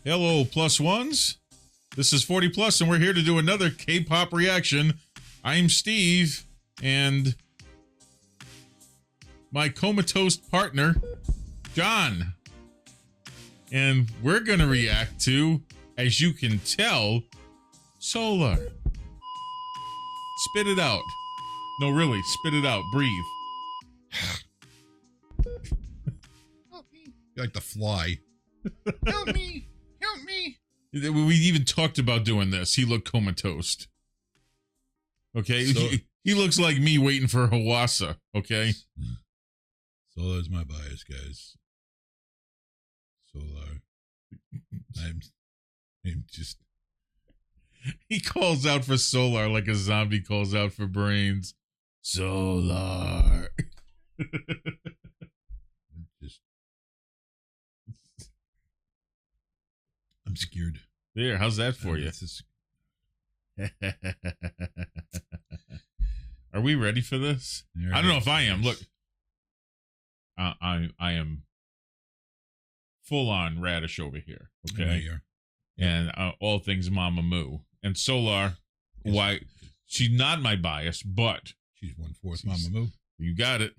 Hello, plus ones. This is 40 plus, and we're here to do another K-pop reaction. I'm Steve, and my comatose partner, John. And we're going to react to, as you can tell, Solar. Spit it out. No, really, spit it out. Breathe. Help me. You're like the fly. Help me. Help me. We even talked about doing this. He looked comatose. Okay? So, he looks like me waiting for Hawassa. Okay? Solar's my bias, guys. Solar. I'm just... He calls out for Solar like a zombie calls out for brains. Solar. I'm scared. There, how's that for you? Are we ready for this? I don't know if I am. Look, I am full on radish over here. Okay, and all things mamamoo and Solar. Why? She's not my bias, but she's 1/4 mamamoo. You got it.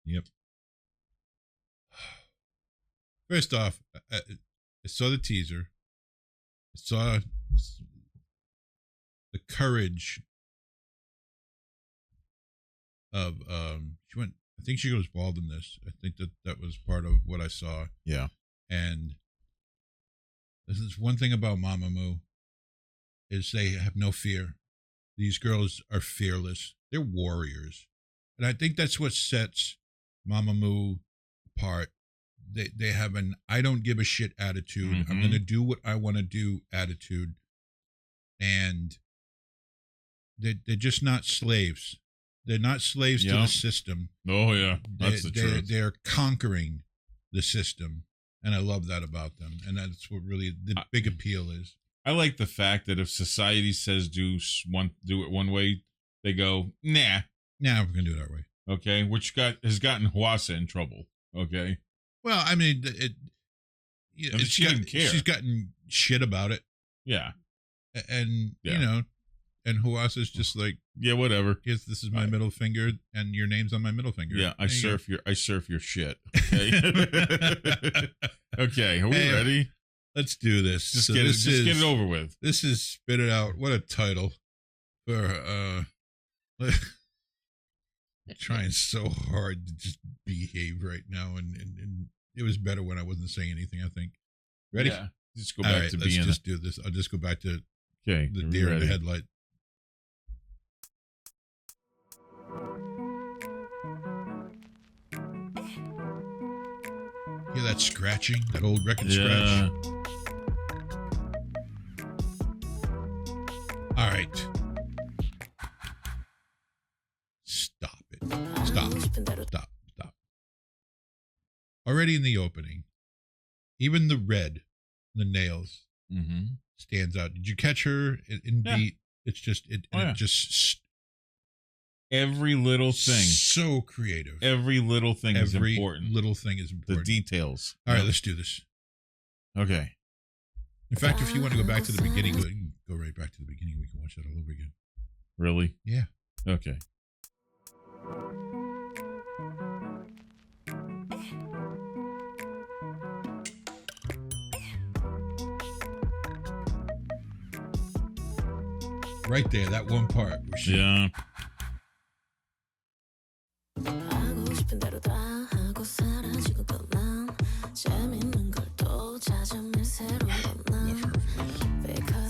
Yep. First off, I saw the teaser. I saw the courage of she went. I think she goes bald in this. I think that was part of what I saw. Yeah. And this is one thing about mamamoo is they have no fear. These girls are fearless. They're warriors, and I think that's what sets mamamoo apart. They have an I don't give a shit attitude. Mm-hmm. I'm going to do what I want to do attitude. And they're just not slaves. They're not slaves to the system. Oh, yeah. That's the truth. They're conquering the system. And I love that about them. And that's what really the big appeal is. I like the fact that if society says do it one way, they go, nah. Nah, we're going to do it our way. Okay. Which has gotten Hawassa in trouble. Okay. Well, I mean, she didn't care. She's gotten shit about it. Yeah. And, you know, and Hawassa's just like, yeah, whatever. This is my middle finger, and your name's on my middle finger. Yeah, I surf your shit. Okay. Okay, are we ready? Let's do this. Just get it over with. This is Spit It Out. What a title for trying so hard to just behave right now, and it was better when I wasn't saying anything, I think. Ready? Yeah. Just go back to being. Let's just do this. I'll just go back to the deer in the headlight. Hear that scratching? That old record scratch? All right. Stop it. Stop. Already in the opening, even the red, the nails, stands out. Did you catch her in beat? It's just, just every little thing. So creative. Every little thing is important. Little thing is important. The details. All right, let's do this. Okay. In fact, if you want to go back to the beginning, go right back to the beginning. We can watch that all over again. Really? Yeah. Okay. Right there, that one part. Yeah.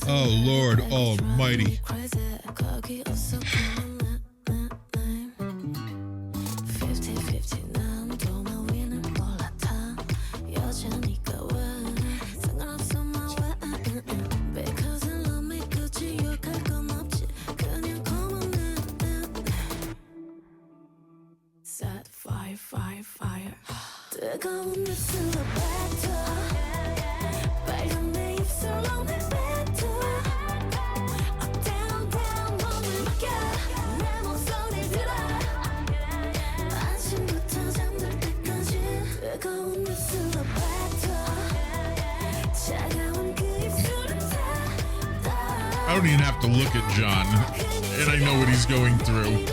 Oh, Lord Almighty. Fire. 뜨거운 입술로 뱉어 빨간 내 입술로 내 뱉어 Up down down 몸을 맡겨 내 목소리 들어 아침부터 잠들 때까지 뜨거운 입술로 뱉어 차가운 I don't even have to look at John, and I know what he's going through.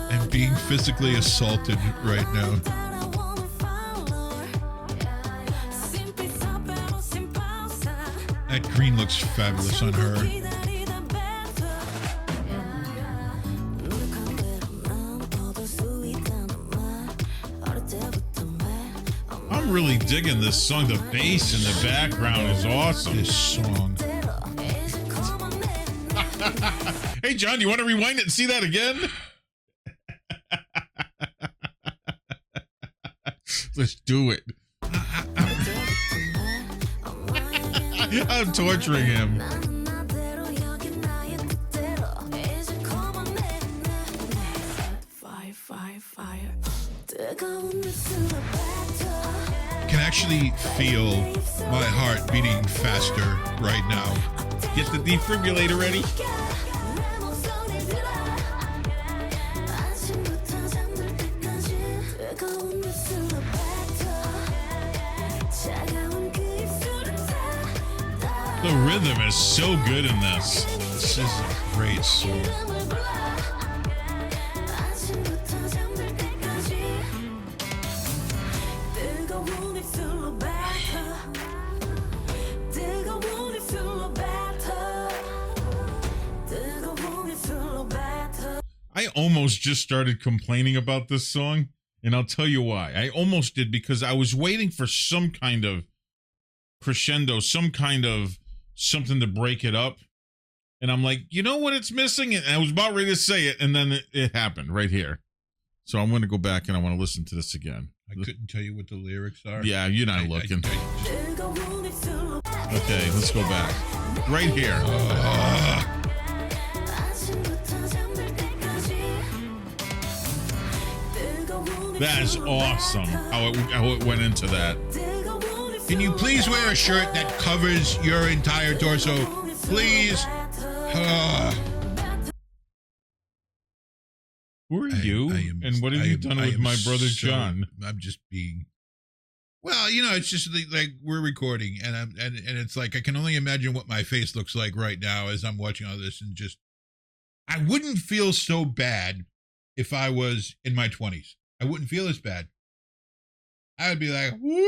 I'm being physically assaulted right now. That green looks fabulous on her. I'm really digging this song. The bass in the background is awesome. This song. Hey, John, you want to rewind it and see that again? Let's do it. I'm torturing him. Can actually feel my heart beating faster right now. Get the defibrillator ready. The rhythm is so good in this. This is a great song. I almost just started complaining about this song, and I'll tell you why. I almost did because I was waiting for some kind of crescendo, some kind of something to break it up. And I'm like, you know what it's missing? And I was about ready to say it, and then it happened right here. So I'm going to go back and I want to listen to this again. I couldn't tell you what the lyrics are. Yeah, you're not looking. Okay, let's go back. Right here. That is awesome how it went into that. Can you please wear a shirt that covers your entire torso? Please. Who are you? And what have you done with my brother John? I'm just being. Well, you know, it's just like we're recording, and it's like I can only imagine what my face looks like right now as I'm watching all this, and just I wouldn't feel so bad if I was in my 20s. I wouldn't feel as bad. I would be like, woo!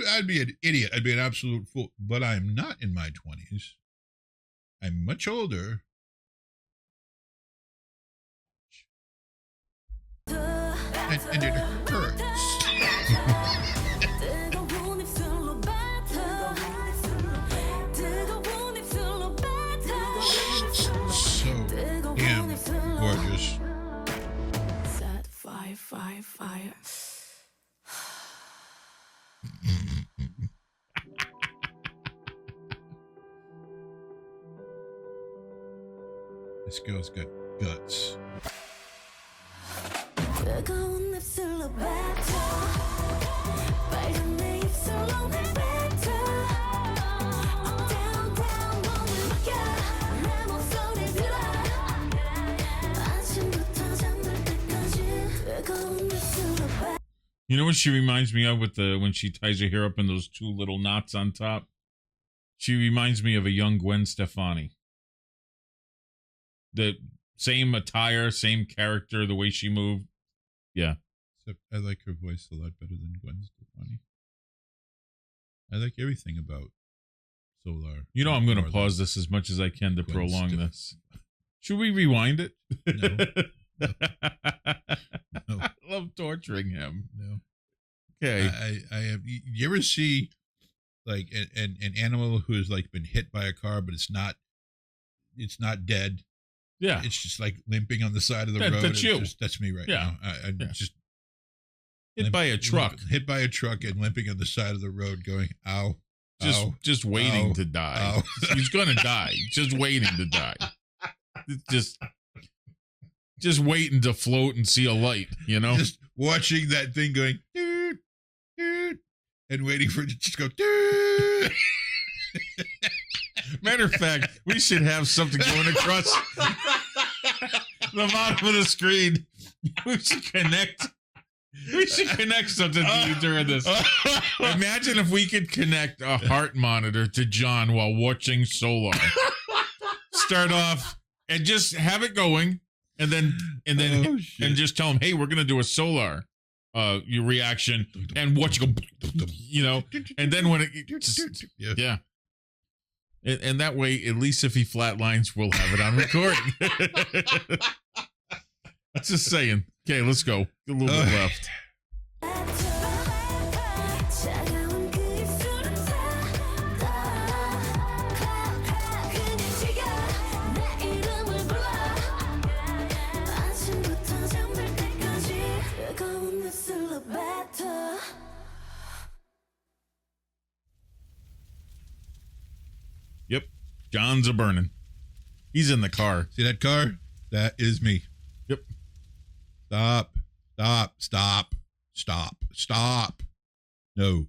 I'd be an idiot. I'd be an absolute fool. But I'm not in my 20s. I'm much older. And it hurts. So damn gorgeous. Fire. This girl's got guts. You know what she reminds me of with when she ties her hair up in those two little knots on top? She reminds me of a young Gwen Stefani. The same attire, same character, the way she moved. Yeah. Except I like her voice a lot better than Gwen Stefani. I like everything about Solar. You know I'm going to pause this as much as I can to prolong this. Should we rewind it? No. No. I love torturing him. No. Okay. I have. You ever see like an animal who has like been hit by a car, but it's not dead. Yeah. It's just like limping on the side of the road. That's you. That's me right now. I just hit by a truck. Hit by a truck and limping on the side of the road, going, ow. Just waiting to die. He's gonna die. Just waiting to die. Just waiting to float and see a light, you know? Just watching that thing going, doot, doot, and waiting for it to just go, doot. Matter of fact, we should have something going across the bottom of the screen. We should connect We should connect something to you during this. Imagine if we could connect a heart monitor to John while watching Solar. Start off and just have it going, and then and just tell him, hey, we're gonna do a Solar your reaction, and watch you go, and then when it yeah. And that way, at least if he flatlines, we'll have it on recording. That's just saying. Okay, let's go. A little bit left. 차가운 그 입술은 닿아 그냥 지가 내 이름을 불러 아침부터 잠들 때까지 뜨거운 입술로 뱉어. Yep, John's a burning. He's in the car. See that car? That is me. Yep. Stop. No.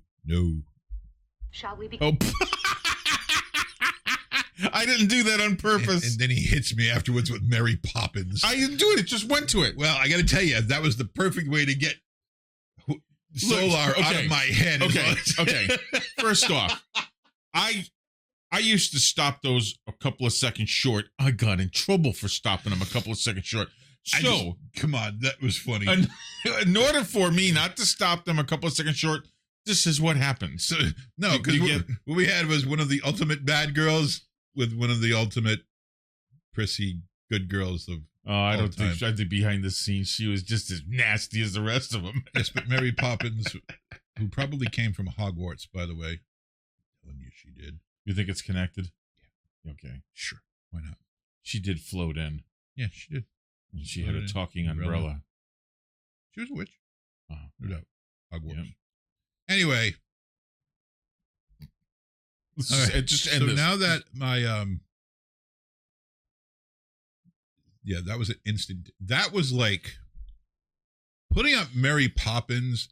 Shall we be? Oh, I didn't do that on purpose. And then he hits me afterwards with Mary Poppins. I didn't do it. It just went to it. Well, I got to tell you, that was the perfect way to get Solar out of my head. Okay. First off, I used to stop those a couple of seconds short. I got in trouble for stopping them a couple of seconds short. So, come on, that was funny. In order for me not to stop them a couple of seconds short, this is what happens. So, no, because what we had was one of the ultimate bad girls with one of the ultimate prissy good girls of I don't think I think behind the scenes she was just as nasty as the rest of them. Yes, but Mary Poppins, who probably came from Hogwarts, by the way. I'm telling you, she did. You think it's connected? Yeah. Okay. Sure. Why not? She did float in. Yeah, she did. And she had a talking umbrella. She was a witch. Oh, no doubt. Hogwarts. Yep. Anyway. Just end so this. now that my yeah, that was an instant. That was like putting up Mary Poppins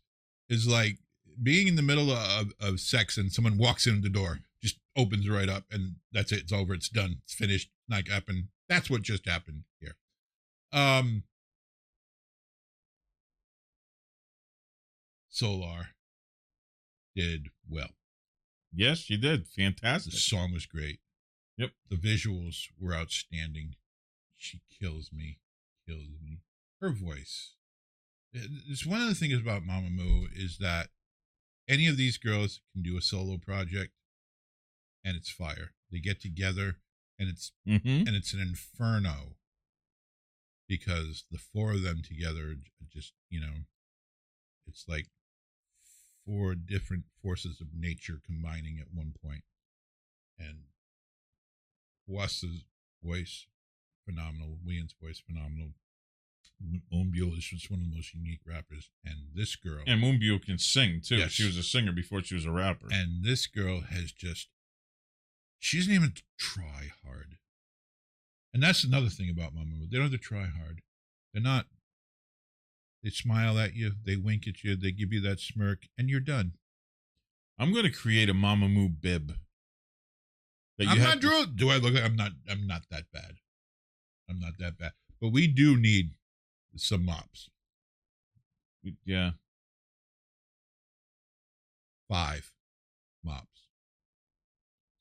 is like being in the middle of sex and someone walks in the door, just opens right up, and that's it. It's over. It's done. It's finished. Like happened. That's what just happened here. Solar did well. Yes, she did. The Fantastic. song was great. Yep. The visuals were outstanding. She kills me. Her voice. It's one of the things about mamamoo is that any of these girls can do a solo project and it's fire. They get together and it's Mm-hmm. and it's an inferno because the four of them together just, it's like four different forces of nature combining at one point. And Huasa's voice, phenomenal. Wian's voice, phenomenal. Moonbyul is just one of the most unique rappers. And this girl. And Moonbyul can sing, too. Yes. She was a singer before she was a rapper. And this girl has just, she doesn't even try hard. And that's another thing about mamamoo. They don't have to try hard. They're not, they smile at you, they wink at you, they give you that smirk, and you're done. I'm going to create a mamamoo bib. That I'm you not have to- Drew. Do I look like I'm not that bad. I'm not that bad. But we do need some mops. Yeah. 5 mops.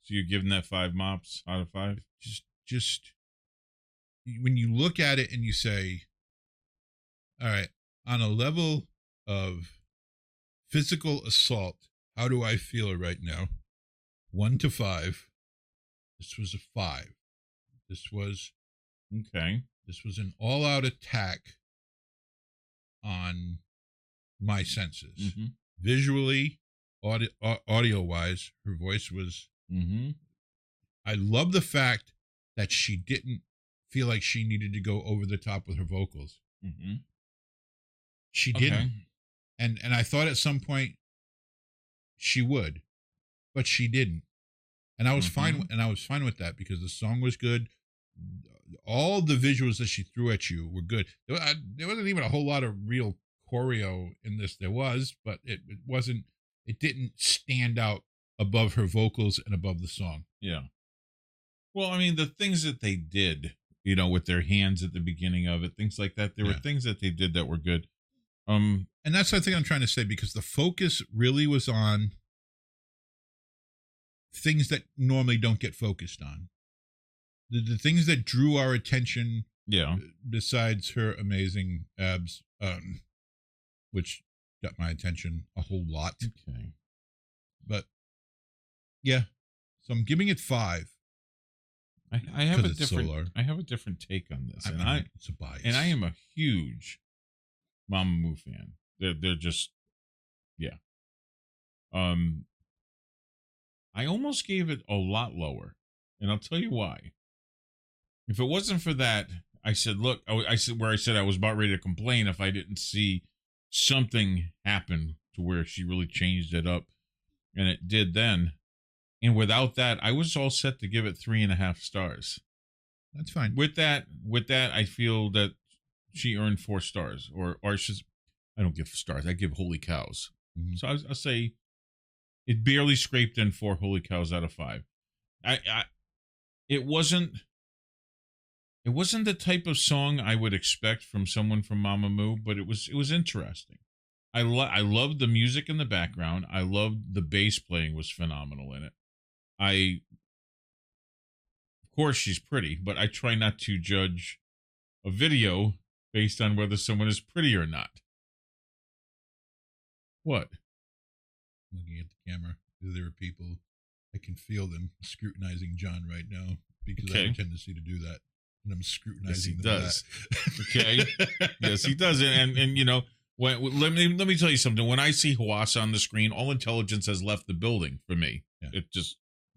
So you're giving that 5 mops out of 5? Just when you look at it and you say, all right, on a level of physical assault, how do I feel right now? 1 to 5. This was a 5. This was Okay. an all-out attack on my senses. Mm-hmm. Visually, audio-wise, her voice was. Mm-hmm. I love the fact that she didn't feel like she needed to go over the top with her vocals. Mm-hmm. She didn't, and I thought at some point she would, but she didn't, and I was fine. And I was fine with that because the song was good. All the visuals that she threw at you were good. There wasn't even a whole lot of real choreo in this. There was, but it wasn't. It didn't stand out above her vocals and above the song. Yeah. Well, I mean, the things that they did, with their hands at the beginning of it, things like that, there were things that they did that were good. And that's the thing I'm trying to say, because the focus really was on things that normally don't get focused on. The things that drew our attention, Yeah. besides her amazing abs, which got my attention a whole lot. Okay. But yeah, so I'm giving it 5. I have a 'Cause it's different Solar. I have a different take on this. And It's a bias. I am a huge Mamamoo fan. They're just, yeah. I almost gave it a lot lower, and I'll tell you why. If it wasn't for that, I said, look, I said I was about ready to complain if I didn't see something happen to where she really changed it up, and it did then. And without that, I was all set to give it 3.5 stars. That's fine. With that, I feel that she earned 4 stars, or it's just, I don't give stars. I give holy cows. Mhm. So I'll say it barely scraped in 4 holy cows out of 5. It wasn't the type of song I would expect from someone from Mamamoo, but it was interesting. I loved the music in the background. I loved the bass playing was phenomenal in it. Of course she's pretty, but I try not to judge a video based on whether someone is pretty or not. What? Looking at the camera, there are people, I can feel them scrutinizing John right now, because I have a tendency to do that. And I'm scrutinizing them. Yes, he does. Okay. Yes, he does. And you know, let me tell you something. When I see Hawassa on the screen, all intelligence has left the building for me. Yeah.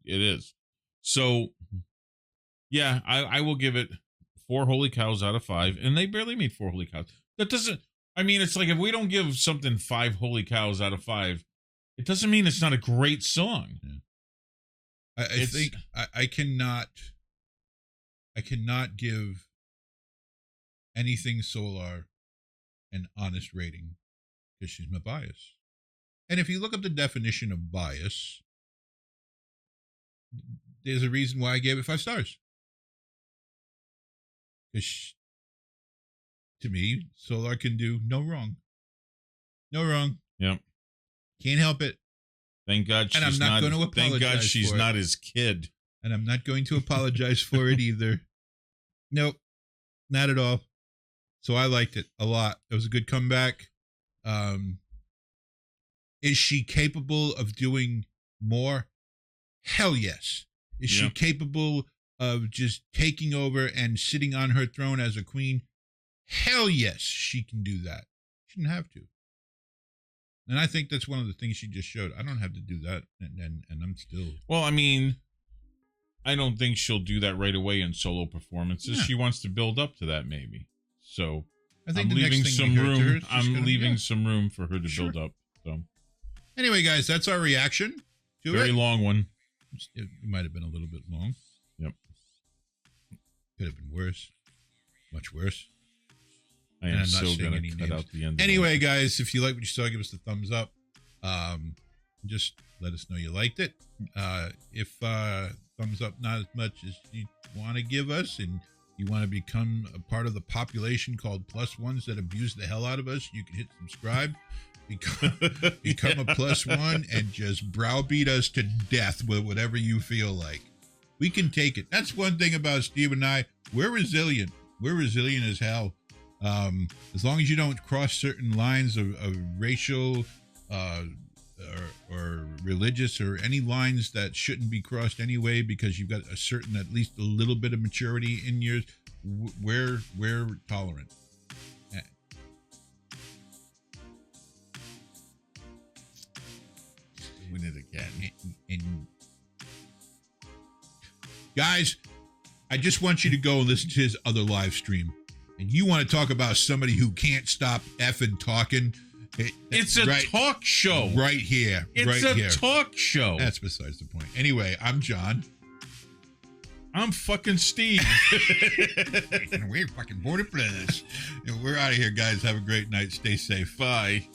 It is. So, yeah, I will give it 4 holy cows out of 5, and they barely made 4 holy cows. That doesn't. I mean, it's like if we don't give something 5 holy cows out of 5, it doesn't mean it's not a great song. Yeah. I think I cannot give anything Solar an honest rating, because she's my bias. And if you look up the definition of bias, there's a reason why I gave it 5 stars. Because to me, Solar can do no wrong. No wrong. Yep. Can't help it. Thank God she's And I'm not going to apologize. Thank God she's for it. not his kid. And I'm not going to apologize for it either. Nope, not at all. So I liked it a lot. It was a good comeback. Is she capable of doing more? Hell yes. Is she capable of just taking over and sitting on her throne as a queen? Hell yes, she can do that. She didn't have to. And I think that's one of the things she just showed. I don't have to do that, and I'm still. Well, I mean, I don't think she'll do that right away in solo performances. Yeah. She wants to build up to that, maybe. So I think I'm the leaving next thing some we heard to her room. is just I'm gonna- leaving yeah. some room for her to Sure. build up. So Anyway, guys, that's our reaction to very it. long one. It might have been a little bit long. Yep. Could have been worse. Much worse. I And am I'm not so saying gonna any cut names. out the end. Anyway, guys, if you like what you saw, give us the thumbs up. Just let us know you liked it. If thumbs up not as much as you want to give us, and you want to become a part of the population called plus ones that abuse the hell out of us, you can hit subscribe, become a plus one, and just browbeat us to death with whatever you feel like. We can take it. That's one thing about Steve and I. We're resilient. We're resilient as hell. As long as you don't cross certain lines of racial or religious, or any lines that shouldn't be crossed anyway, because you've got a certain, at least a little bit of maturity in yours, we're tolerant. Win it again. And guys, I just want you to go and listen to his other live stream. And you want to talk about somebody who can't stop effing talking? It's a talk show. Right here. It's right a here. talk show. That's besides the point. Anyway, I'm John. I'm fucking Steve. We're fucking Border Plus. We're out of here, guys. Have a great night. Stay safe. Bye.